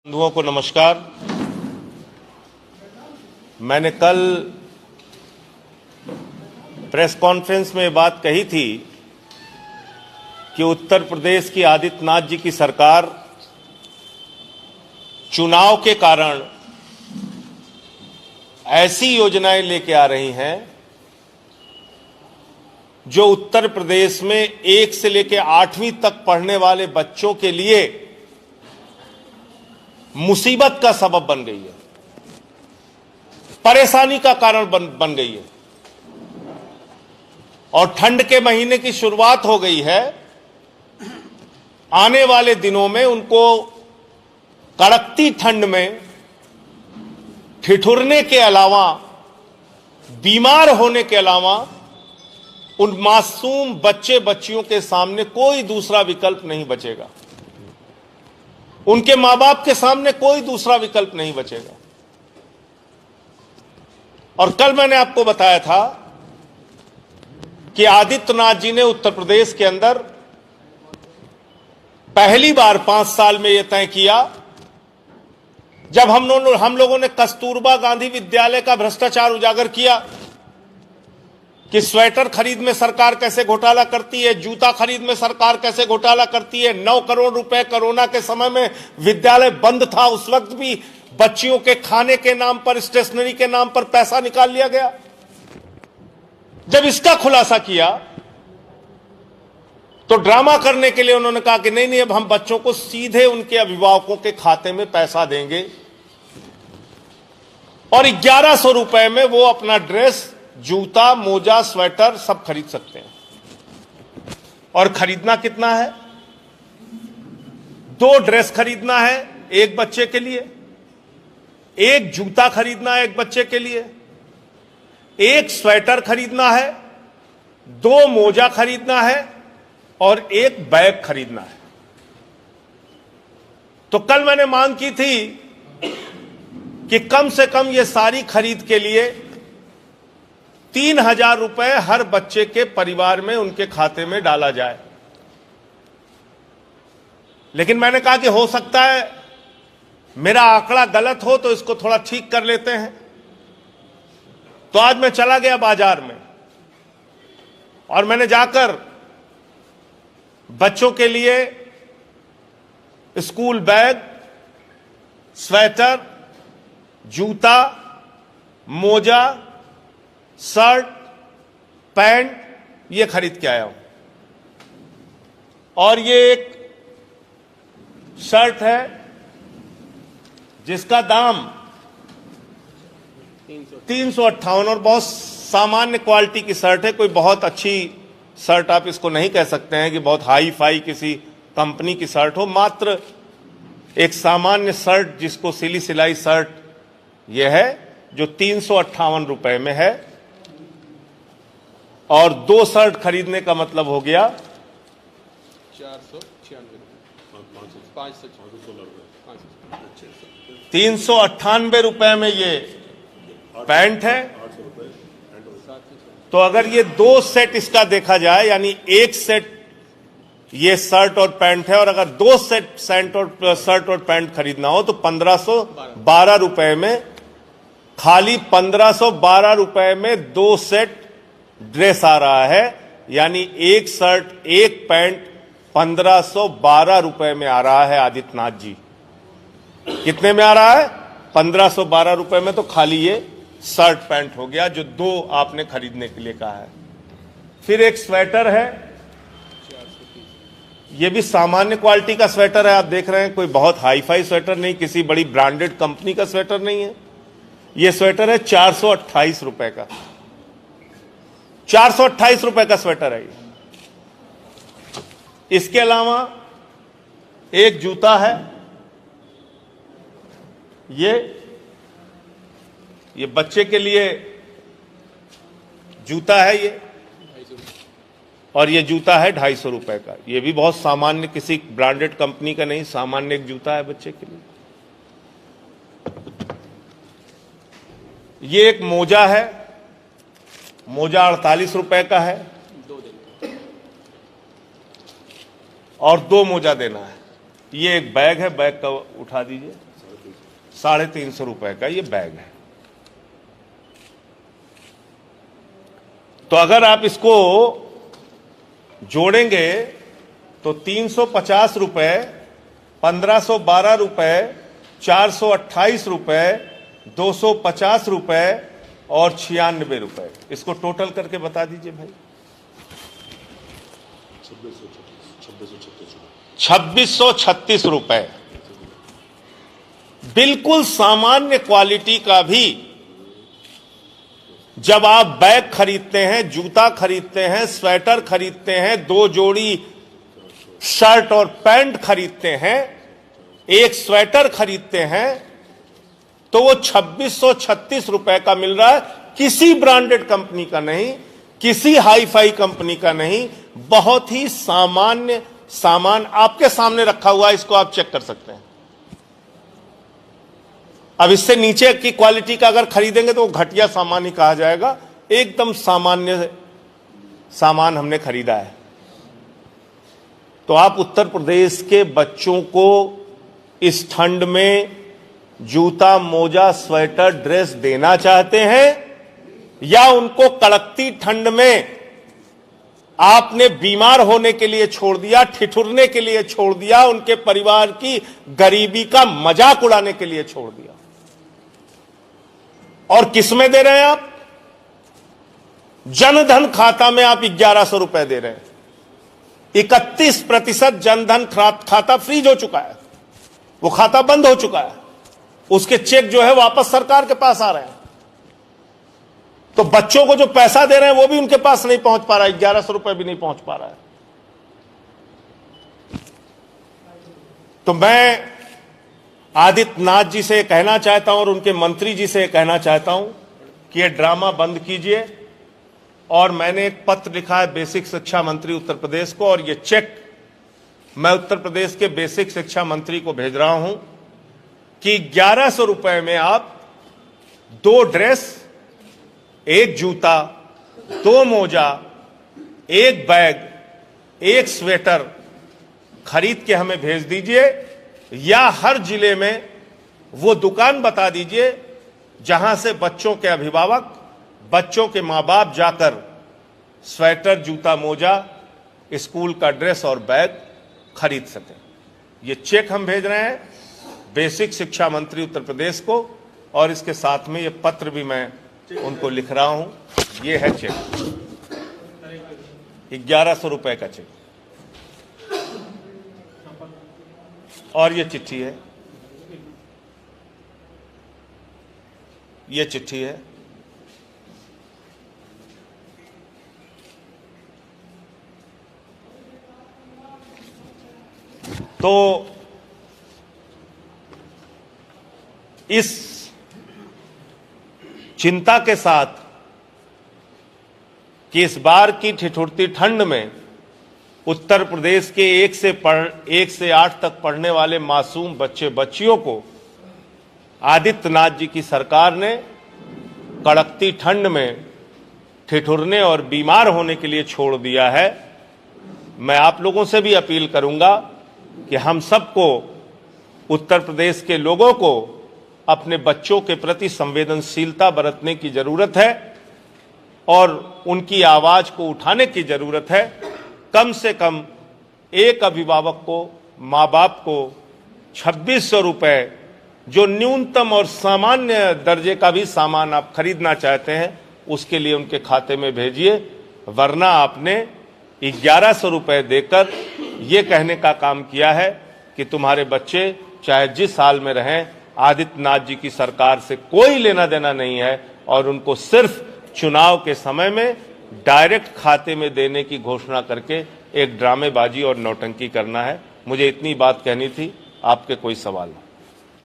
बंधुओं को नमस्कार। मैंने कल प्रेस कॉन्फ्रेंस में बात कही थी कि उत्तर प्रदेश की आदित्यनाथ जी की सरकार चुनाव के कारण ऐसी योजनाएं लेके आ रही हैं जो उत्तर प्रदेश में 1 से लेकर 8वीं तक पढ़ने वाले बच्चों के लिए मुसीबत का सबब बन गई है, परेशानी का कारण बन गई है। और ठंड के महीने की शुरुआत हो गई है। आने वाले दिनों में उनको कड़कती ठंड में ठिठुरने के अलावा, बीमार होने के अलावा उन मासूम बच्चे बच्चियों के सामने कोई दूसरा विकल्प नहीं बचेगा। उनके मां बाप के सामने कोई दूसरा विकल्प नहीं बचेगा। और कल मैंने आपको बताया था कि आदित्यनाथ जी ने उत्तर प्रदेश के अंदर पहली बार 5 साल में यह तय किया जब हम लोगों ने कस्तूरबा गांधी विद्यालय का भ्रष्टाचार उजागर किया कि स्वेटर खरीद में सरकार कैसे घोटाला करती है, जूता खरीद में सरकार कैसे घोटाला करती है। 9 करोड़ रुपए कोरोना के समय में विद्यालय बंद था, उस वक्त भी बच्चियों के खाने के नाम पर, स्टेशनरी के नाम पर पैसा निकाल लिया गया। जब इसका खुलासा किया तो ड्रामा करने के लिए उन्होंने कहा कि नहीं, अब हम बच्चों को सीधे उनके अभिभावकों के खाते में पैसा देंगे और 1100 रुपए में वो अपना ड्रेस, जूता, मोजा, स्वेटर सब खरीद सकते हैं। और खरीदना कितना है? 2 ड्रेस खरीदना है एक बच्चे के लिए, 1 जूता खरीदना है एक बच्चे के लिए, 1 स्वेटर खरीदना है, 2 मोजा खरीदना है और 1 बैग खरीदना है। तो कल मैंने मांग की थी कि कम से कम ये सारी खरीद के लिए 3000 रुपए हर बच्चे के परिवार में, उनके खाते में डाला जाए। लेकिन मैंने कहा कि हो सकता है मेरा आंकड़ा गलत हो तो इसको थोड़ा ठीक कर लेते हैं। तो आज मैं चला गया बाजार में और मैंने जाकर बच्चों के लिए स्कूल बैग, स्वेटर, जूता, मोजा, शर्ट, पैंट ये खरीद के आया हूं। और ये एक शर्ट है जिसका दाम 358 और बहुत सामान्य क्वालिटी की शर्ट है। कोई बहुत अच्छी शर्ट आप इसको नहीं कह सकते हैं कि बहुत हाई फाई किसी कंपनी की शर्ट हो। मात्र एक सामान्य शर्ट जिसको सिली सिलाई शर्ट यह है जो 358 रुपए में है। और 2 शर्ट खरीदने का मतलब हो गया 398 रुपए में ये पैंट है। तो अगर ये 2 सेट इसका देखा जाए, यानी 1 सेट ये शर्ट और पैंट है, और अगर 2 सेट शर्ट और पैंट खरीदना हो तो 1512 रुपए में, खाली 1512 रुपए में 2 सेट ड्रेस आ रहा है। यानी 1 शर्ट 1 पैंट 1512 रुपए में आ रहा है आदित्यनाथ जी। कितने में आ रहा है? 1512 रुपए में तो खाली ये शर्ट पैंट हो गया जो 2 आपने खरीदने के लिए कहा है। फिर एक स्वेटर है, ये भी सामान्य क्वालिटी का स्वेटर है। आप देख रहे हैं कोई बहुत हाई फाई स्वेटर नहीं, किसी बड़ी ब्रांडेड कंपनी का स्वेटर नहीं है। ये स्वेटर है 428 रुपए का, 428 रुपए का स्वेटर है ये। इसके अलावा एक जूता है, ये बच्चे के लिए जूता है ये, और ये जूता है 250 रुपए का। ये भी बहुत सामान्य, किसी ब्रांडेड कंपनी का नहीं, सामान्य एक जूता है बच्चे के लिए। ये एक मोजा है, मोजा 48 रुपए का है और 2 मोजा देना है। ये एक बैग है, बैग का उठा दीजिए 350 रुपए का ये बैग है। तो अगर आप इसको जोड़ेंगे तो 350 रुपए, 1512 रुपए, 428 रुपए, 250 रुपए और 96 रुपए, इसको टोटल करके बता दीजिए भाई। 2636 रुपए। बिल्कुल सामान्य क्वालिटी का भी जब आप बैग खरीदते हैं, जूता खरीदते हैं, स्वेटर खरीदते हैं, 2 जोड़ी शर्ट और पैंट खरीदते हैं, एक स्वेटर खरीदते हैं, तो वो 2636 रुपए का मिल रहा है। किसी ब्रांडेड कंपनी का नहीं, किसी हाई फाई कंपनी का नहीं, बहुत ही सामान्य सामान आपके सामने रखा हुआ है, इसको आप चेक कर सकते हैं। अब इससे नीचे की क्वालिटी का अगर खरीदेंगे तो वो घटिया सामान ही कहा जाएगा। एकदम सामान्य सामान हमने खरीदा है। तो आप उत्तर प्रदेश के बच्चों को इस ठंड में जूता, मोजा, स्वेटर, ड्रेस देना चाहते हैं, या उनको कड़कती ठंड में आपने बीमार होने के लिए छोड़ दिया, ठिठुरने के लिए छोड़ दिया, उनके परिवार की गरीबी का मजाक उड़ाने के लिए छोड़ दिया? और किसमें दे रहे हैं आप? जनधन खाता में आप 1100 रुपए दे रहे हैं। 31% जनधन खाता फ्रीज हो चुका है, वो खाता बंद हो चुका है, उसके चेक जो है वापस सरकार के पास आ रहे हैं। तो बच्चों को जो पैसा दे रहे हैं वो भी उनके पास नहीं पहुंच पा रहा है, 1100 रुपए भी नहीं पहुंच पा रहा है। तो मैं आदित्यनाथ जी से कहना चाहता हूं और उनके मंत्री जी से कहना चाहता हूं कि ये ड्रामा बंद कीजिए। और मैंने एक पत्र लिखा है बेसिक शिक्षा मंत्री उत्तर प्रदेश को, और ये चेक मैं उत्तर प्रदेश के बेसिक शिक्षा मंत्री को भेज रहा हूं कि 1100 रुपए में आप 2 ड्रेस, 1 जूता, 2 मोजा, 1 बैग, 1 स्वेटर खरीद के हमें भेज दीजिए, या हर जिले में वो दुकान बता दीजिए जहां से बच्चों के अभिभावक, बच्चों के मां बाप जाकर स्वेटर, जूता, मोजा, स्कूल का ड्रेस और बैग खरीद सकें। ये चेक हम भेज रहे हैं बेसिक शिक्षा मंत्री उत्तर प्रदेश को, और इसके साथ में ये पत्र भी मैं उनको लिख रहा हूं। ये है चेक, 1100 रुपए का चेक, और ये चिट्ठी है, ये चिट्ठी है। तो इस चिंता के साथ कि इस बार की ठिठुरती ठंड में उत्तर प्रदेश के 1 से 8 तक पढ़ने वाले मासूम बच्चे बच्चियों को आदित्यनाथ जी की सरकार ने कड़कती ठंड में ठिठुरने और बीमार होने के लिए छोड़ दिया है। मैं आप लोगों से भी अपील करूंगा कि हम सबको, उत्तर प्रदेश के लोगों को अपने बच्चों के प्रति संवेदनशीलता बरतने की जरूरत है और उनकी आवाज को उठाने की जरूरत है। कम से कम एक अभिभावक को, मां बाप को 2600 रुपए, जो न्यूनतम और सामान्य दर्जे का भी सामान आप खरीदना चाहते हैं, उसके लिए उनके खाते में भेजिए, वरना आपने 1100 रुपए देकर ये कहने का काम किया है कि तुम्हारे बच्चे चाहे जिस हाल में रहें, आदित्यनाथ जी की सरकार से कोई लेना देना नहीं है, और उनको सिर्फ चुनाव के समय में डायरेक्ट खाते में देने की घोषणा करके एक ड्रामेबाजी और नौटंकी करना है। मुझे इतनी बात कहनी थी। आपके कोई सवाल?